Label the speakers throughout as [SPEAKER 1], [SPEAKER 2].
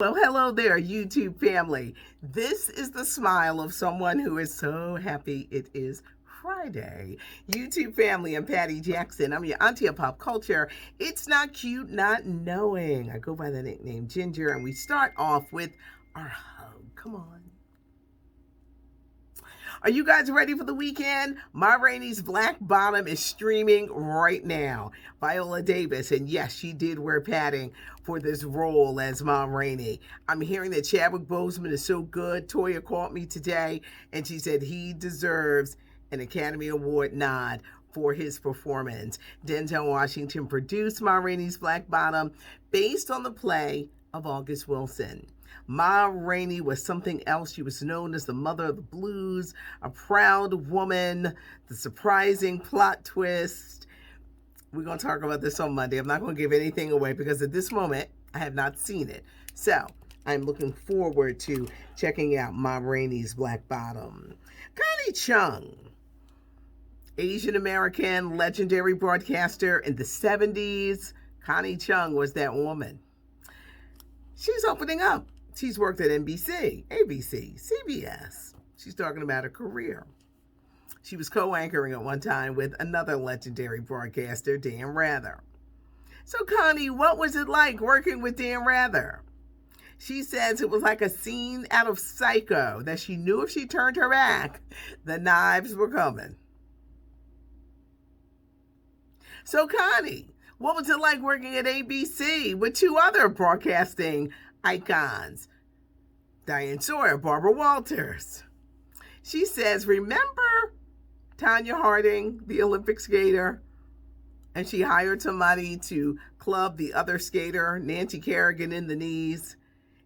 [SPEAKER 1] Well, hello there, YouTube family. This is the smile of someone who is so happy it is Friday. YouTube family, I'm Patty Jackson. I'm your auntie of pop culture. It's not cute not knowing. I go by the nickname Ginger, and we start off with our hug. Come on. Are you guys ready for the weekend? Ma Rainey's Black Bottom is streaming right now. Viola Davis, and yes, she did wear padding for this role as Ma Rainey. I'm hearing that Chadwick Boseman is so good. Toya called me today, and she said he deserves an Academy Award nod for his performance. Denzel Washington produced Ma Rainey's Black Bottom based on the play of August Wilson. Ma Rainey was something else. She was known as the mother of the blues, a proud woman, the surprising plot twist. We're going to talk about this on Monday. I'm not going to give anything away because at this moment, I have not seen it. So I'm looking forward to checking out Ma Rainey's Black Bottom. Connie Chung, Asian American legendary broadcaster in the 70s. Connie Chung was that woman. She's opening up. She's worked at NBC, ABC, CBS. She's talking about her career. She was co-anchoring at one time with another legendary broadcaster, Dan Rather. So, Connie, what was it like working with Dan Rather? She says it was like a scene out of Psycho, that she knew if she turned her back, the knives were coming. So, Connie, what was it like working at ABC with two other broadcasting icons, Diane Sawyer, Barbara Walters? She says, remember Tanya Harding, the Olympic skater? And she hired somebody to club the other skater, Nancy Kerrigan, in the knees.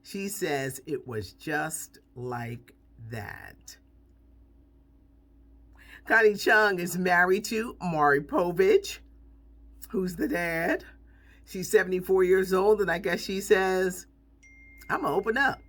[SPEAKER 1] She says it was just like that. Connie Chung is married to Maury Povich, who's the dad. She's 74 years old, and I guess she says, I'm going to open up.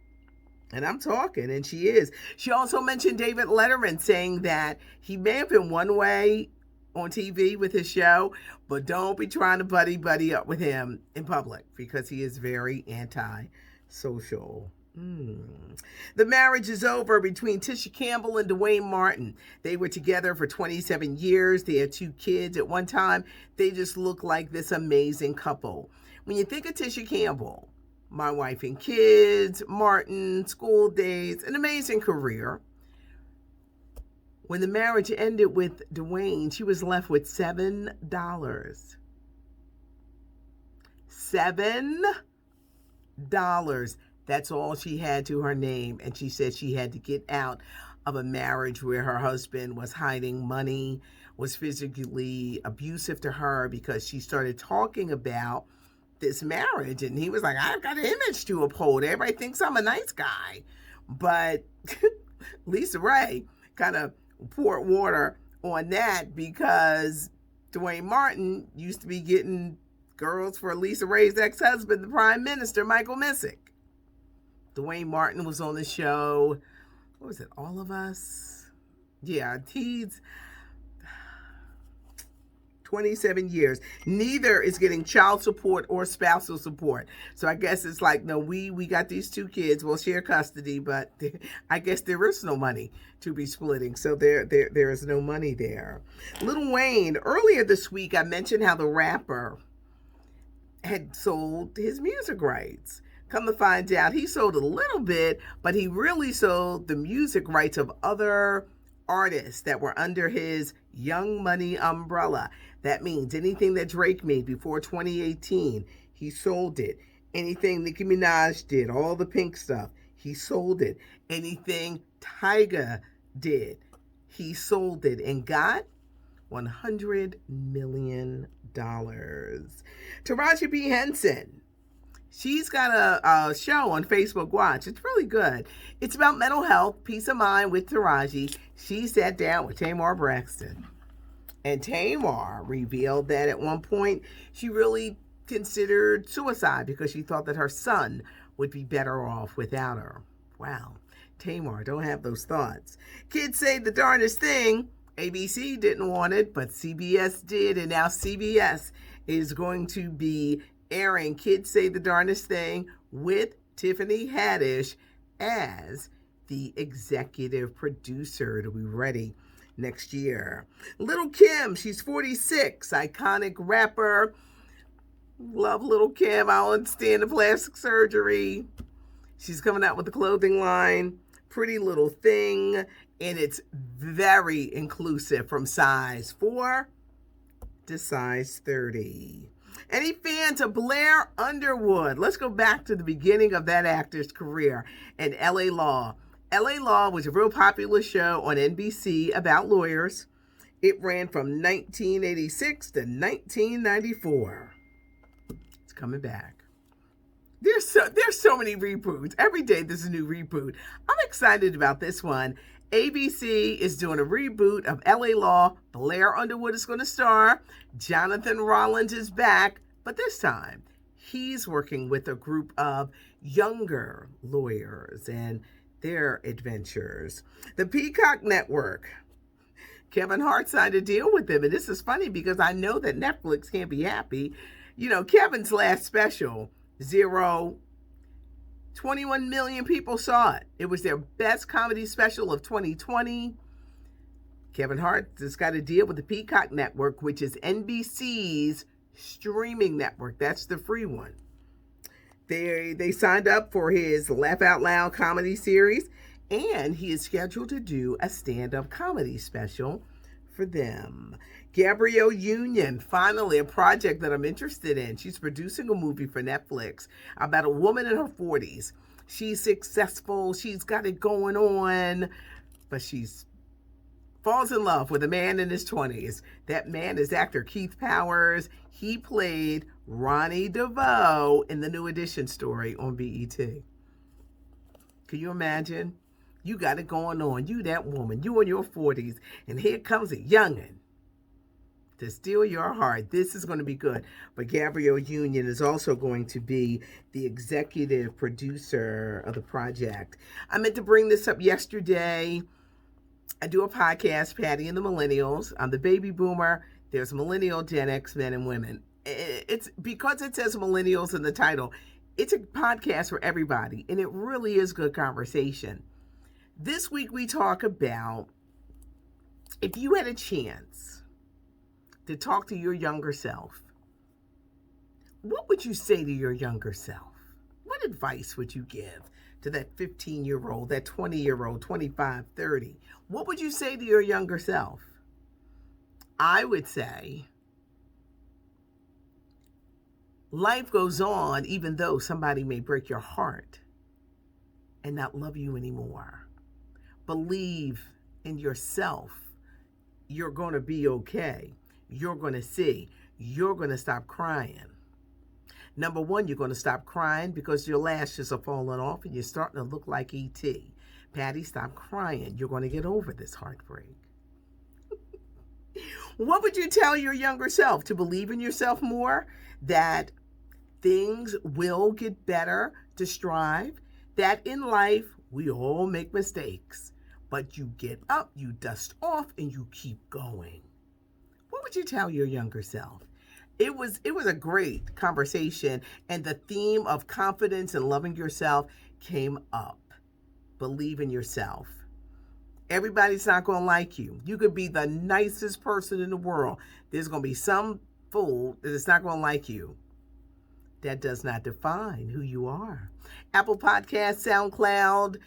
[SPEAKER 1] And I'm talking, and she is. She also mentioned David Letterman, saying that he may have been one way on TV with his show, but don't be trying to buddy up with him in public because he is very anti-social. The marriage is over between Tisha Campbell and Dwayne Martin. They were together for 27 years. They had 2 kids. At one time, they just looked like this amazing couple. When you think of Tisha Campbell, My Wife and Kids, Martin, School Days, an amazing career. When the marriage ended with Dwayne, she was left with $7. $7. That's all she had to her name. And she said she had to get out of a marriage where her husband was hiding money, was physically abusive to her, because she started talking about this marriage, and he was like, I've got an image to uphold. Everybody thinks I'm a nice guy. But Lisa Ray kind of poured water on that, because Dwayne Martin used to be getting girls for Lisa Ray's ex-husband, the Prime Minister, Michael Missick. Dwayne Martin was on the show. What was it? All of Us? Yeah, he's 27 years. Neither is getting child support or spousal support. So I guess it's like, no, we got these 2 kids. We'll share custody, but I guess there is no money to be splitting. So there is no money there. Lil Wayne, earlier this week, I mentioned how the rapper had sold his music rights. Come to find out, he sold a little bit, but he really sold the music rights of other artists that were under his Young Money umbrella. That means anything that Drake made before 2018, he sold it. Anything Nicki Minaj did, all the Pink stuff, he sold it. Anything Tyga did, he sold it and got $100 million. Taraji P. Henson, she's got a show on Facebook Watch. It's really good. It's about mental health, peace of mind with Taraji. She sat down with Tamar Braxton. And Tamar revealed that at one point she really considered suicide because she thought that her son would be better off without her. Wow. Tamar, don't have those thoughts. Kids say the darndest thing. ABC didn't want it, but CBS did. And now CBS is going to be airing Kids Say the Darndest Thing with Tiffany Haddish as the executive producer to be ready next year. Lil Kim, she's 46, iconic rapper. Love Lil Kim. I don't understand the plastic surgery. She's coming out with a clothing line, Pretty Little Thing, and it's very inclusive from size 4 to size 30. Any fans of Blair Underwood? Let's go back to the beginning of that actor's career in LA Law. LA Law was a real popular show on NBC about lawyers. It ran from 1986 to 1994. It's coming back. There's so many reboots. Every day there's a new reboot. I'm excited about this one. ABC is doing a reboot of LA Law. Blair Underwood is going to star. Jonathan Rollins is back, but this time he's working with a group of younger lawyers and their adventures. The Peacock Network. Kevin Hart signed a deal with them, and this is funny because I know that Netflix can't be happy. You know, Kevin's last special, Zero, 21 million people saw it. It was their best comedy special of 2020. Kevin Hart just got a deal with the Peacock Network, which is NBC's streaming network. That's the free one. They signed up for his Laugh Out Loud comedy series, and he is scheduled to do a stand-up comedy special for them. Gabrielle Union, finally a project that I'm interested in. She's producing a movie for Netflix about a woman in her 40s. She's successful. She's got it going on, but she's falls in love with a man in his 20s. That man is actor Keith Powers. He played Ronnie DeVoe in the New Edition story on BET. Can you imagine? You got it going on. You that woman. You in your 40s. And here comes a youngin' to steal your heart. This is going to be good. But Gabrielle Union is also going to be the executive producer of the project. I meant to bring this up yesterday. I do a podcast, Patty and the Millennials. I'm the baby boomer. There's millennial, Gen X, men and women. It's because it says millennials in the title. It's a podcast for everybody, and it really is good conversation. This week we talk about if you had a chance to talk to your younger self, what would you say to your younger self? What advice would you give to that 15-year-old, that 20-year-old, 25, 30? What would you say to your younger self? I would say, life goes on even though somebody may break your heart and not love you anymore. Believe in yourself. You're going to be okay. You're going to see. You're going to stop crying. Number one, you're going to stop crying because your lashes are falling off and you're starting to look like E.T. Patty, stop crying. You're going to get over this heartbreak. What would you tell your younger self? To believe in yourself more, that things will get better, to strive, that in life we all make mistakes, but you get up, you dust off, and you keep going. What would you tell your younger self? It was a great conversation, and the theme of confidence and loving yourself came up. Believe in yourself. Everybody's not going to like you. You could be the nicest person in the world. There's going to be some fool that is not going to like you. That does not define who you are. Apple Podcasts, SoundCloud,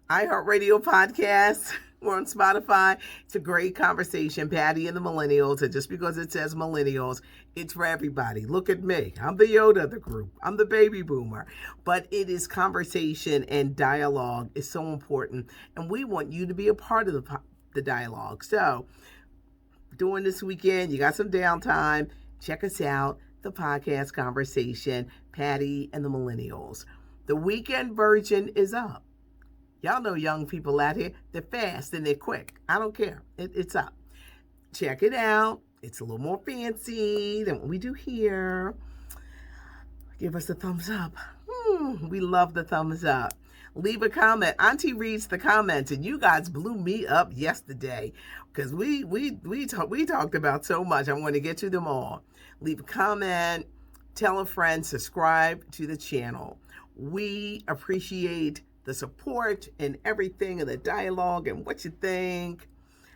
[SPEAKER 1] iHeartRadio Podcasts. We're on Spotify. It's a great conversation. Patty and the Millennials. And just because it says Millennials, it's for everybody. Look at me. I'm the Yoda of the group. I'm the baby boomer. But it is conversation, and dialogue is so important. And we want you to be a part of the dialogue. So, during this weekend, you got some downtime. Check us out. The podcast conversation, Patty and the Millennials. The weekend version is up. Y'all know young people out here, they're fast and they're quick. I don't care. It's up. Check it out. It's a little more fancy than what we do here. Give us a thumbs up. We love the thumbs up. Leave a comment. Auntie reads the comments, and you guys blew me up yesterday because we talked about so much. I want to get to them all. Leave a comment. Tell a friend. Subscribe to the channel. We appreciate the support and everything and the dialogue and what you think.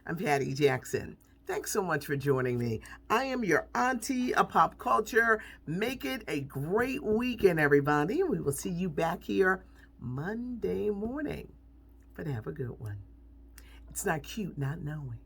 [SPEAKER 1] I'm Patty Jackson. Thanks so much for joining me. I am your auntie of pop culture. Make it a great weekend, everybody. We will see you back here Monday morning. But have a good one. It's not cute not knowing.